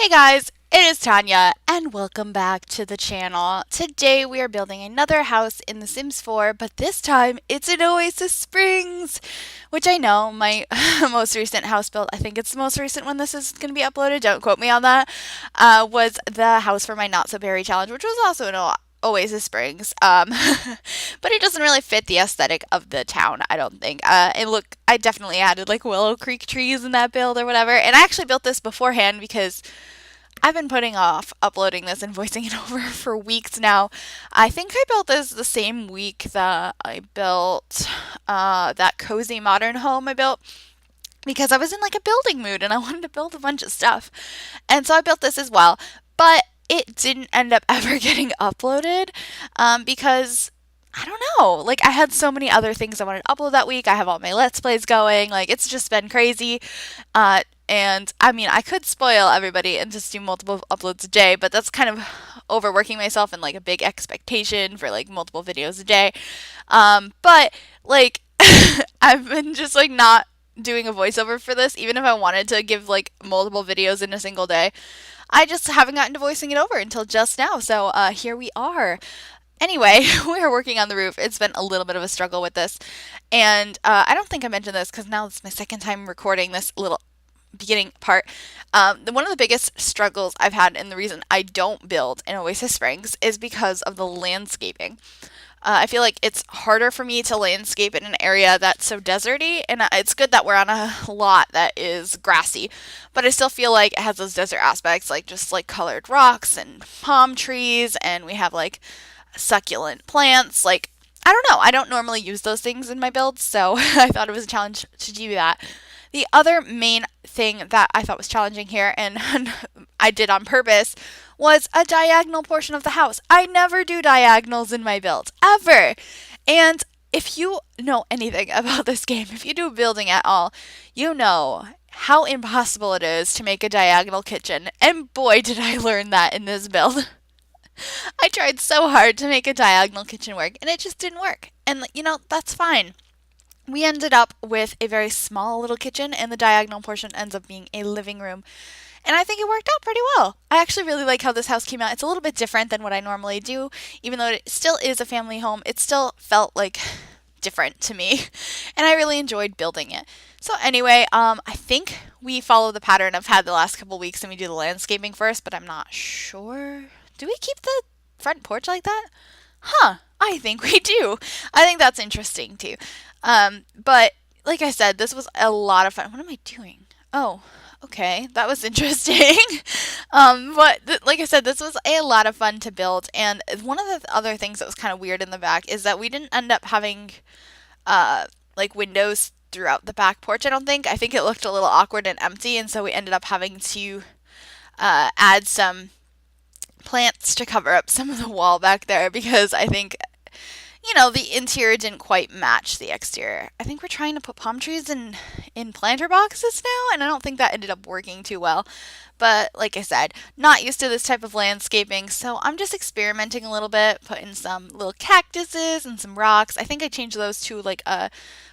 Hey guys, it is Tanya and welcome back to the channel. Today we are building another house in The Sims 4, but this time it's in Oasis Springs, which I know my most recent house build, I think it's the most recent when this is going to be uploaded, don't quote me on that, was the house for my Not So Berry challenge, which was also in Oasis Springs. But it doesn't really fit the aesthetic of the town, I don't think. And look, I definitely added like Willow Creek trees in that build or whatever. And I actually built this beforehand because I've been putting off uploading this and voicing it over for weeks now. I think I built this the same week that I built that cozy modern home I built because I was in like a building mood and I wanted to build a bunch of stuff. And so I built this as well. But it didn't end up ever getting uploaded because I don't know. Like, I had so many other things I wanted to upload that week. I have all my Let's Plays going. Like, it's just been crazy. And I mean, I could spoil everybody and just do multiple uploads a day, but that's kind of overworking myself and like a big expectation for like multiple videos a day. But like, I've been just like not doing a voiceover for this, even if I wanted to give like multiple videos in a single day. I just haven't gotten to voicing it over until just now. So here we are. Anyway, we are working on the roof. It's been a little bit of a struggle with this. And I don't think I mentioned this because now it's my second time recording this little beginning part. One of the biggest struggles I've had, and the reason I don't build in Oasis Springs, is because of the landscaping. I feel like it's harder for me to landscape in an area that's so deserty, and it's good that we're on a lot that is grassy, but I still feel like it has those desert aspects, like just like colored rocks and palm trees, and we have like succulent plants. Like, I don't know, I don't normally use those things in my builds, so I thought it was a challenge to do that. The other main thing that I thought was challenging here, and I did on purpose, was a diagonal portion of the house. I never do diagonals in my builds, ever. And if you know anything about this game, if you do building at all, you know how impossible it is to make a diagonal kitchen. And boy, did I learn that in this build. I tried so hard to make a diagonal kitchen work, and it just didn't work. And, you know, that's fine. We ended up with a very small little kitchen, and the diagonal portion ends up being a living room. And I think it worked out pretty well. I actually really like how this house came out. It's a little bit different than what I normally do. Even though it still is a family home, it still felt like different to me. And I really enjoyed building it. So anyway, I think we follow the pattern I've had the last couple weeks and we do the landscaping first, but I'm not sure. Do we keep the front porch like that? Huh, I think we do. I think that's interesting too. But like I said, this was a lot of fun. What am I doing? Oh, okay, that was interesting. Like I said, this was a lot of fun to build. And one of the other things that was kind of weird in the back is that we didn't end up having like windows throughout the back porch. I don't think. I think it looked a little awkward and empty, and so we ended up having to add some plants to cover up some of the wall back there because I think the interior didn't quite match the exterior. I think we're trying to put palm trees in planter boxes now, and I don't think that ended up working too well. But like I said, not used to this type of landscaping, so I'm just experimenting a little bit, putting some little cactuses and some rocks. I think I changed those to like a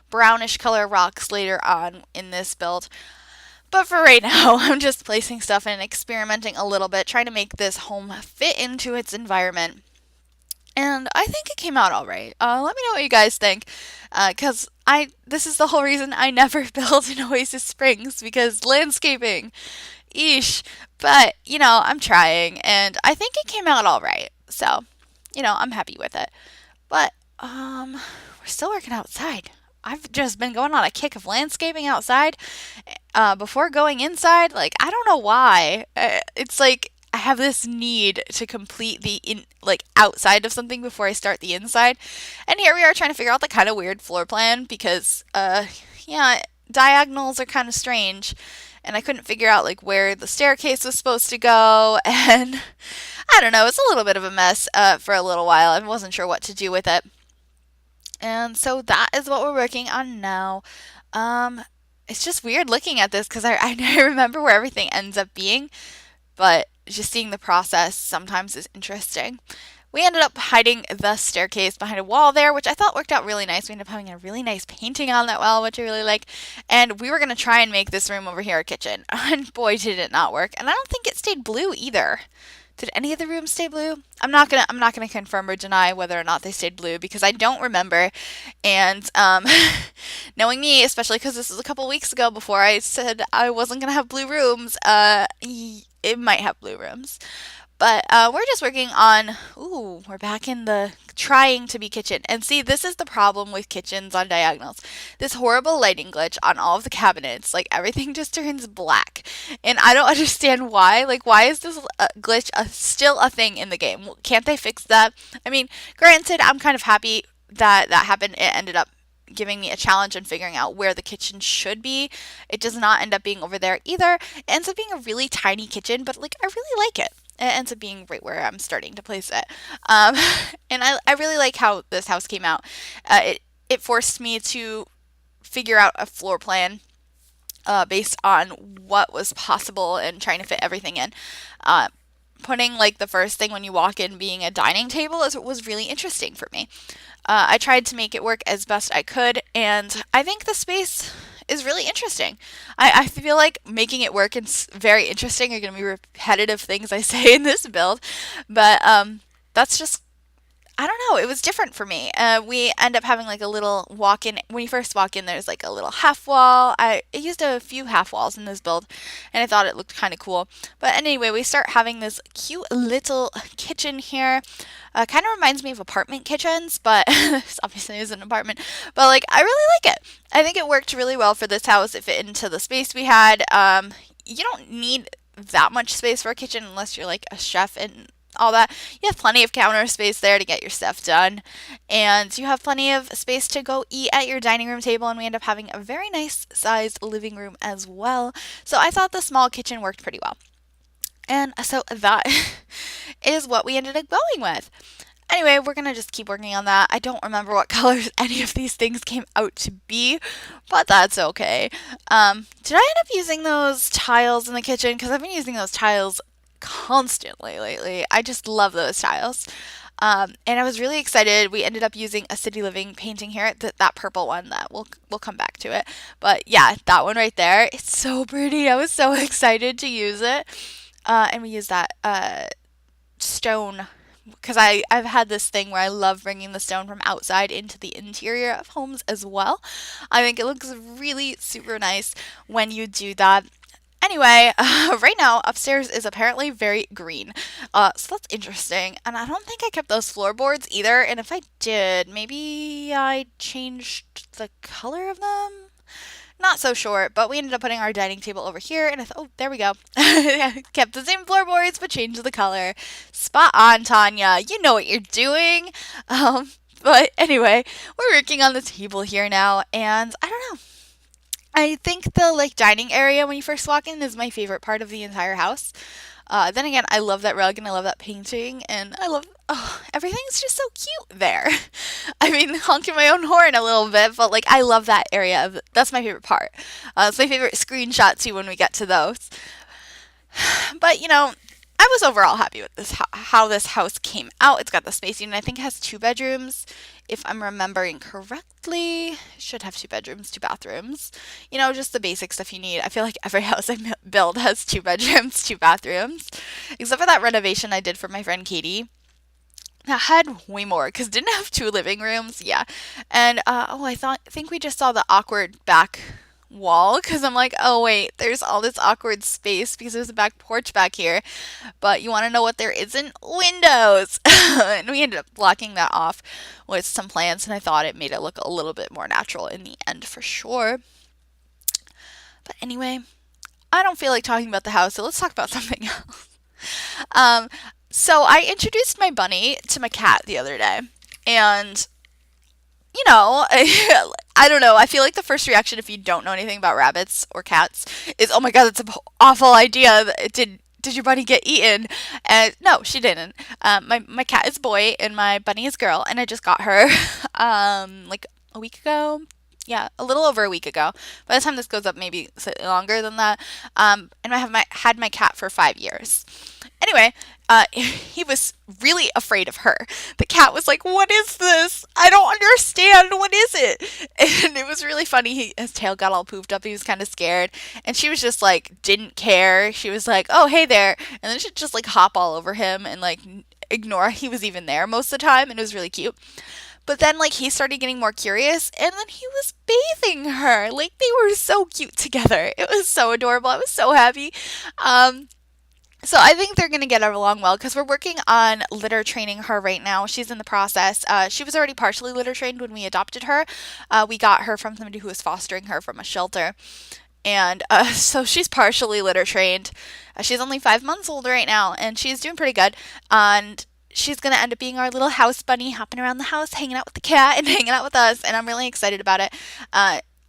brownish color rocks later on in this build. But for right now, I'm just placing stuff and experimenting a little bit, trying to make this home fit into its environment. And I think it came out all right. Let me know what you guys think, because this is the whole reason I never build in Oasis Springs, because landscaping, eesh. But I'm trying, and I think it came out all right. So, I'm happy with it. But we're still working outside. I've just been going on a kick of landscaping outside before going inside. Like, I don't know why. It's like I have this need to complete the outside of something before I start the inside. And here we are trying to figure out the kind of weird floor plan because yeah, diagonals are kind of strange. And I couldn't figure out like where the staircase was supposed to go, and I don't know, it's a little bit of a mess for a little while. I wasn't sure what to do with it. And so that is what we're working on now. It's just weird looking at this because I remember where everything ends up being, but just seeing the process sometimes is interesting. We ended up hiding the staircase behind a wall there, which I thought worked out really nice. We ended up having a really nice painting on that wall, which I really like. And we were going to try and make this room over here a kitchen. And boy, did it not work. And I don't think it stayed blue either. Did any of the rooms stay blue? I'm not gonna confirm or deny whether or not they stayed blue because I don't remember. And knowing me, especially because this was a couple weeks ago before I said I wasn't gonna have blue rooms, it might have blue rooms. But we're just working on. Ooh, we're back in the trying to be kitchen. And see, this is the problem with kitchens on diagonals. This horrible lighting glitch on all of the cabinets. Like everything just turns black, and I don't understand why. Like, why is this glitch still a thing in the game? Can't they fix that? I mean, granted, I'm kind of happy that that happened. It ended up giving me a challenge and figuring out where the kitchen should be. It does not end up being over there either. It ends up being a really tiny kitchen, but like I really like it. It ends up being right where I'm starting to place it. Um, and I really like how this house came out. It forced me to figure out a floor plan based on what was possible and trying to fit everything in. Uh, Putting like the first thing when you walk in being a dining table was really interesting for me. I tried to make it work as best I could, and I think the space is really interesting. I feel like making it work and very interesting are going to be repetitive things I say in this build, but that's just I don't know. It was different for me. We end up having like a little walk in. When you first walk in, there's like a little half wall. I used a few half walls in this build, and I thought it looked kind of cool. But anyway, we start having this cute little kitchen here. Kind of reminds me of apartment kitchens, but this obviously is an apartment. But like, I really like it. I think it worked really well for this house. It fit into the space we had. You don't need that much space for a kitchen unless you're like a chef and all that. You have plenty of counter space there to get your stuff done. And you have plenty of space to go eat at your dining room table. And we end up having a very nice sized living room as well. So I thought the small kitchen worked pretty well. And so that is what we ended up going with. Anyway, we're going to just keep working on that. I don't remember what colors any of these things came out to be, but that's okay. Did I end up using those tiles in the kitchen? Because I've been using those tiles constantly lately. I just love those tiles. And I was really excited. We ended up using a City Living painting here, that purple one. That we'll come back to it. But yeah, that one right there. It's so pretty. I was so excited to use it. And we used that stone because I've had this thing where I love bringing the stone from outside into the interior of homes as well. I think it looks really super nice when you do that. Anyway, right now upstairs is apparently very green. So that's interesting. And I don't think I kept those floorboards either. And if I did, maybe I changed the color of them? Not so sure, but we ended up putting our dining table over here, and I thought, oh, there we go. Kept the same floorboards, but changed the color. Spot on, Tanya. You know what you're doing. But anyway, we're working on the table here now, and I don't know. I think the like dining area when you first walk in is my favorite part of the entire house. Then again, I love that rug and I love that painting and I love everything's just so cute there. I mean, honking my own horn a little bit, but like I love that area. That's my favorite part. It's my favorite screenshot too when we get to those. But I was overall happy with this how this house came out. It's got the spacing, and I think it has two bedrooms, if I'm remembering correctly. It should have two bedrooms, two bathrooms. Just the basic stuff you need. I feel like every house I build has two bedrooms, two bathrooms, except for that renovation I did for my friend Katie. That had way more because didn't have two living rooms. Yeah, and I think we just saw the awkward back wall because I'm like, oh wait, there's all this awkward space because there's a back porch back here. But you want to know what there isn't? Windows. And we ended up blocking that off with some plants, and I thought it made it look a little bit more natural in the end for sure. But anyway, I don't feel like talking about the house, so let's talk about something else. Um, so I introduced my bunny to my cat the other day, and I don't know. I feel like the first reaction if you don't know anything about rabbits or cats is, "Oh my God, that's an awful idea. Did your bunny get eaten?" And no, she didn't. My cat is boy and my bunny is girl, and I just got her like a week ago. yeah, a little over a week ago. By the time this goes up, maybe slightly longer than that. And I have had my cat for 5 years. Anyway, he was really afraid of her. The cat was like, "What is this? I don't understand. What is it?" And it was really funny. His tail got all poofed up. He was kind of scared, and she was just like, didn't care. She was like, "Oh, hey there," and then she'd just like hop all over him and like ignore he was even there most of the time, and it was really cute. But then, like, he started getting more curious, and then he was bathing her. Like, they were so cute together. It was so adorable. I was so happy. Um, so I think they're going to get along well because we're working on litter training her right now. She's in the process. She was already partially litter trained when we adopted her. We got her from somebody who was fostering her from a shelter. And so she's partially litter trained. She's only 5 months old right now, and she's doing pretty good. And she's going to end up being our little house bunny, hopping around the house, hanging out with the cat, and hanging out with us. And I'm really excited about it.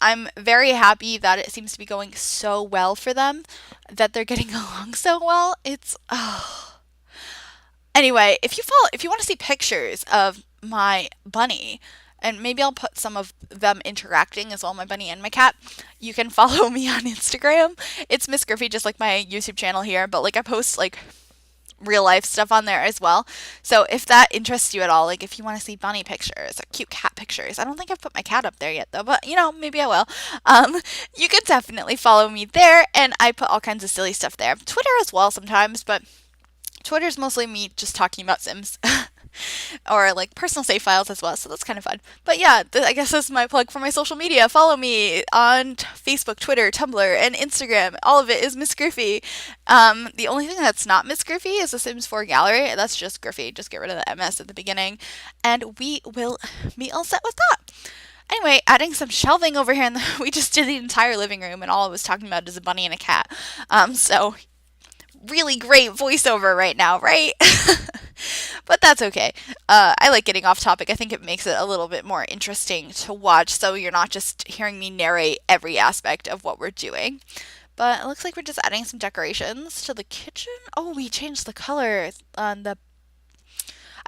I'm very happy that it seems to be going so well for them, that they're getting along so well. It's Anyway, if you want to see pictures of my bunny, and maybe I'll put some of them interacting as well, my bunny and my cat, you can follow me on Instagram. It's MsGryphi, just like my YouTube channel here, but like I post like real life stuff on there as well. So if that interests you at all, like if you want to see bunny pictures or cute cat pictures, I don't think I've put my cat up there yet though, but maybe I will. You can definitely follow me there, and I put all kinds of silly stuff there. Twitter as well sometimes, but Twitter's mostly me just talking about Sims. Or like personal save files as well, so that's kind of fun. But yeah, I guess that's my plug for my social media. Follow me on Facebook, Twitter, Tumblr, and Instagram. All of it is MsGryphi. The only thing that's not MsGryphi is the Sims 4 gallery. That's just Gryphi. Just get rid of the MS at the beginning, and we will be all set with that. Anyway, adding some shelving over here, and we just did the entire living room, and all I was talking about is a bunny and a cat. So really great voiceover right now, right? But that's okay. I like getting off topic. I think it makes it a little bit more interesting to watch, so you're not just hearing me narrate every aspect of what we're doing. But it looks like we're just adding some decorations to the kitchen. Oh, we changed the color on the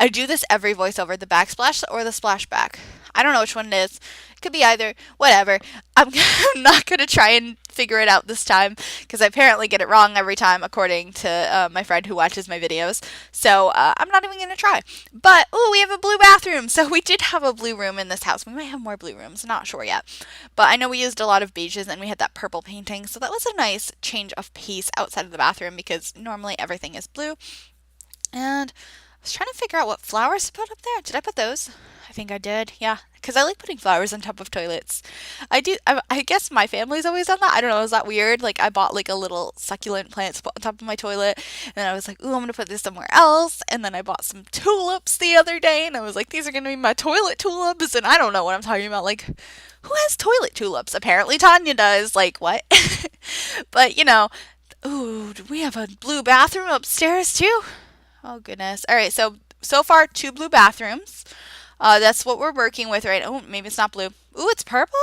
I do this every voiceover, the backsplash or the splashback. I don't know which one it is. It could be either. Whatever. I'm not going to try and figure it out this time because I apparently get it wrong every time according to my friend who watches my videos. So I'm not even going to try. But, we have a blue bathroom. So we did have a blue room in this house. We might have more blue rooms. Not sure yet. But I know we used a lot of beiges and we had that purple painting. So that was a nice change of pace outside of the bathroom because normally everything is blue. And I was trying to figure out what flowers to put up there. Did I put those? I think I did. Yeah, because I like putting flowers on top of toilets. I do. I guess my family's always done that. I don't know. Is that weird? Like I bought like a little succulent plant to put on top of my toilet, and then I was like, "Ooh, I'm gonna put this somewhere else." And then I bought some tulips the other day, and I was like, "These are gonna be my toilet tulips." And I don't know what I'm talking about. Like, who has toilet tulips? Apparently Tanya does. Like what? But ooh, we have a blue bathroom upstairs too. Oh goodness. All right, so far 2 blue bathrooms. That's what we're working with, right? Oh, maybe it's not blue. Ooh, it's purple?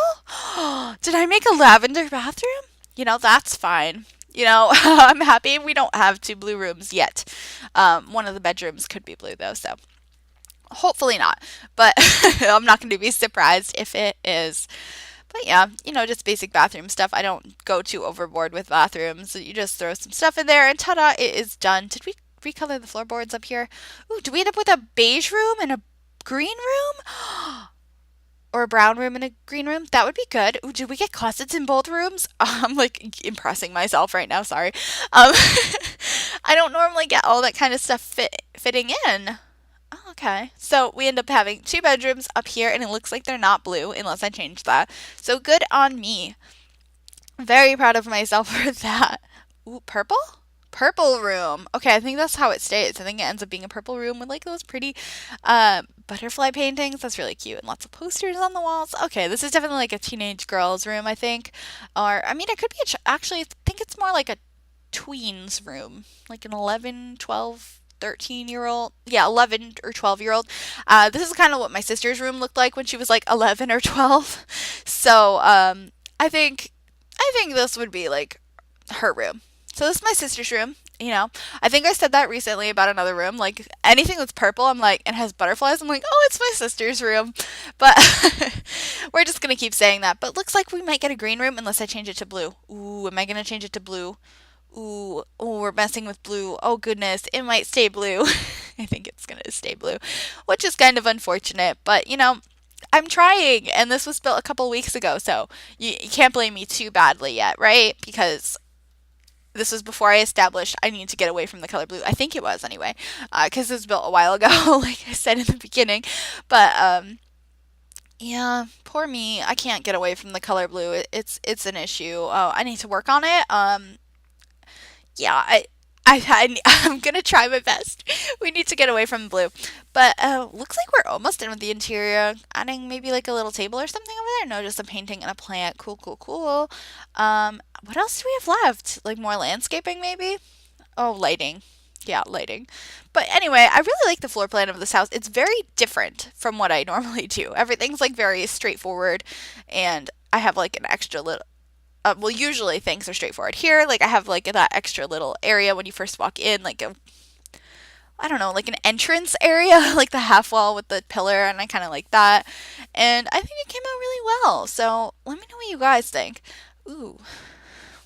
Did I make a lavender bathroom? That's fine. I'm happy we don't have 2 blue rooms yet. One of the bedrooms could be blue though, so hopefully not. But I'm not going to be surprised if it is. But yeah, just basic bathroom stuff. I don't go too overboard with bathrooms. You just throw some stuff in there and ta-da, it is done. Did we recolor the floorboards up here? Ooh, do we end up with a beige room and a green room? Or a brown room and a green room? That would be good. Ooh, did we get closets in both rooms? I'm like impressing myself right now, sorry. I don't normally get all that kind of stuff fitting in. Oh, okay. So we end up having 2 bedrooms up here, and it looks like they're not blue unless I change that. So good on me. Very proud of myself for that. Ooh, purple? Purple room. Okay, I think that's how it stays. I think it ends up being a purple room with like those pretty butterfly paintings. That's really cute. And lots of posters on the walls. Okay, this is definitely like a teenage girl's room, I think. Or, I mean, it could be actually, I think it's more like a tween's room. Like an 11, 12, 13-year-old. Yeah, 11 or 12-year-old. This is kind of what my sister's room looked like when she was like 11 or 12. So, I think this would be like her room. So this is my sister's room. You know, I think I said that recently about another room. Like anything that's purple, I'm like, and has butterflies, I'm like, oh, it's my sister's room. But we're just gonna keep saying that. But looks like we might get a green room unless I change it to blue. Ooh, am I gonna change it to blue? Ooh, oh, we're messing with blue. Oh goodness, it might stay blue. I think it's gonna stay blue, which is kind of unfortunate. But I'm trying, and this was built a couple weeks ago, so you can't blame me too badly yet, right? Because this was before I established I need to get away from the color blue. I think it was anyway, because it was built a while ago, like I said in the beginning. But yeah, poor me. I can't get away from the color blue. It's an issue. Oh, I need to work on it. Yeah, I'm gonna try my best. We need to get away from blue, but looks like we're almost done with the interior. Adding maybe like a little table or something over there. No, just a painting and a plant. Cool, cool, cool. What else do we have left? Like more landscaping, maybe? Oh, lighting. Yeah, lighting. But anyway, I really like the floor plan of this house. It's very different from what I normally do. Everything's like very straightforward, and I have like an extra little well, usually things are straightforward. Here, like I have like that extra little area when you first walk in, like I don't know, like an entrance area, like the half wall with the pillar, and I kind of like that. And I think it came out really well. So let me know what you guys think. Ooh,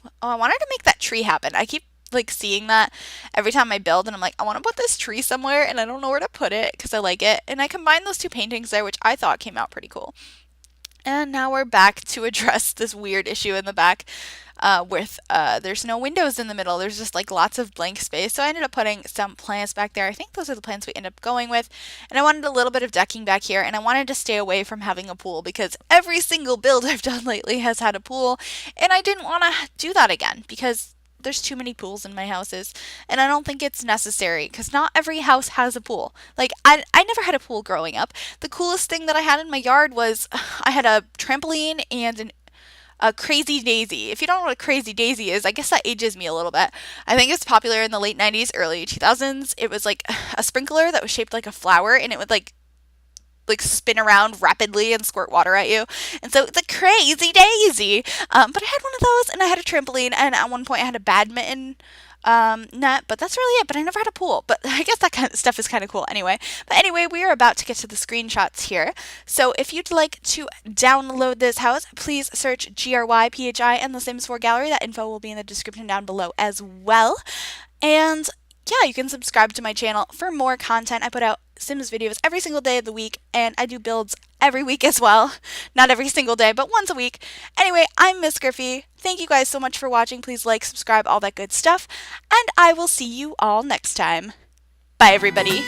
oh, I wanted to make that tree happen. I keep like seeing that every time I build, and I'm like, I want to put this tree somewhere, and I don't know where to put it because I like it. And I combined those two paintings there, which I thought came out pretty cool. And now we're back to address this weird issue in the back with there's no windows in the middle. There's just like lots of blank space. So I ended up putting some plants back there. I think those are the plants we ended up going with. And I wanted a little bit of decking back here. And I wanted to stay away from having a pool because every single build I've done lately has had a pool. And I didn't want to do that again because there's too many pools in my houses, and I don't think it's necessary because not every house has a pool. Like I never had a pool growing up. The coolest thing that I had in my yard was I had a trampoline and a crazy daisy. If you don't know what a crazy daisy is, I guess that ages me a little bit. I think it's popular in the late 90s, early 2000s. It was like a sprinkler that was shaped like a flower, and it would like spin around rapidly and squirt water at you. And so it's a crazy daisy. But I had one of those, and I had a trampoline, and at one point I had a badminton net, but that's really it. But I never had a pool. But I guess that kind of stuff is kind of cool anyway. But anyway, we are about to get to the screenshots here. So if you'd like to download this house, please search GRYPHI and the Sims 4 gallery. That info will be in the description down below as well. And yeah, you can subscribe to my channel for more content. I put out Sims videos every single day of the week, and I do builds every week as well. Not every single day, but once a week. Anyway, I'm MsGryphi. Thank you guys so much for watching. Please like, subscribe, all that good stuff, and I will see you all next time. Bye, everybody.